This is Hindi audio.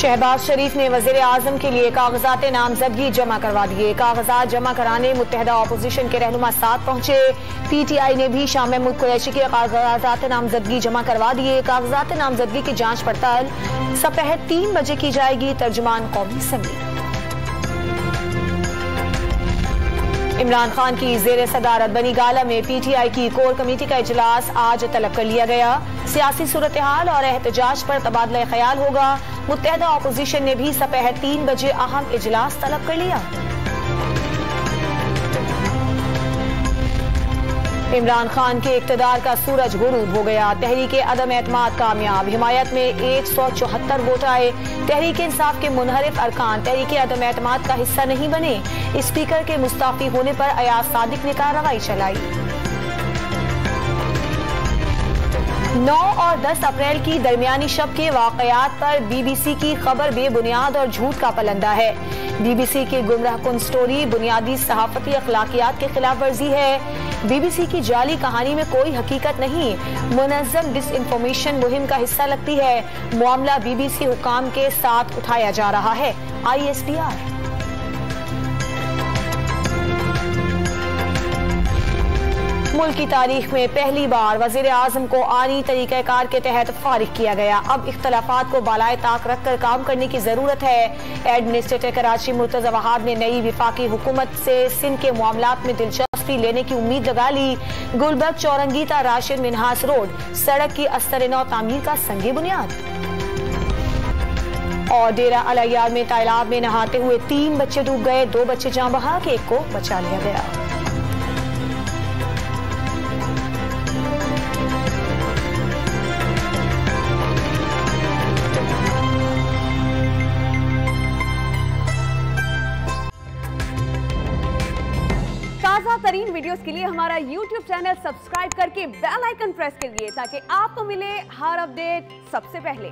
शहबाज शरीफ ने वजीर आजम के लिए कागजात नामजदगी जमा करवा दिए। कागजात जमा कराने मुत्तहदा अपोजिशन के रहनुमा साथ पहुंचे। PTI ने भी शाह महमूद कुरैशी के कागजात नामजदगी जमा करवा दिए। कागजात नामजदगी की जांच पड़ताल दोपहर 3 बजे की जाएगी। तर्जुमान कौमी असम्बली। इमरान खान की जेर सदारत बनी गाला में PTI की कोर कमेटी का इजलास आज तलब कर लिया गया। सियासी सूरत हाल और एहतजाज पर तबादला ख्याल होगा। मुत्तहदा अपोजिशन ने भी दोपहर 3 बजे अहम इजलास तलब कर लिया। इमरान खान के इक़्तिदार का सूरज गुरूब हो गया। तहरीक अदम एतमाद कामयाब। हिमायत में 174 वोट आए। तहरीक इंसाफ के मुनहरिफ अरकान तहरीक अदम एतमाद का हिस्सा नहीं बने। स्पीकर के मुस्ताफी होने पर अयाज सादिक ने कार्रवाई चलाई। 9 और 10 अप्रैल की दरमियानी शब के वाकयात पर BBC की खबर बेबुनियाद और झूठ का पलंदा है। BBC की गुमराहकुन स्टोरी बुनियादी सहाफती अखलाकियात के खिलाफ वर्जी है। BBC की जाली कहानी में कोई हकीकत नहीं, मुनज़्ज़म डिसइंफॉर्मेशन मुहिम का हिस्सा लगती है। मामला BBC हुकाम के साथ उठाया जा रहा है। ISDR। मुल्क की तारीख में पहली बार वजीर आजम को आनी तरीक़ाकार के तहत फारिग किया गया। अब इख्तलाफात को बालाए ताक रखकर काम करने की जरूरत है। एडमिनिस्ट्रेटर कराची मुर्तज़ा वहाब ने नई विफाकी हुकूमत से सिंध के मामलात में दिलचस्पी लेने की उम्मीद लगा ली। गुलबर्ग चौरंगीता राशिद मिन्हास रोड सड़क की अस्तर-ए-नौ तामीर का संगे बुनियाद। और डेरा अल-अय्यार में तालाब में नहाते हुए 3 बच्चे डूब गए। 2 बच्चे जान बहक, 1 को बचा लिया गया। ताज़ा तरीन वीडियोस के लिए हमारा YouTube चैनल सब्सक्राइब करके बेल आइकन प्रेस करिए ताकि आपको मिले हर अपडेट सबसे पहले।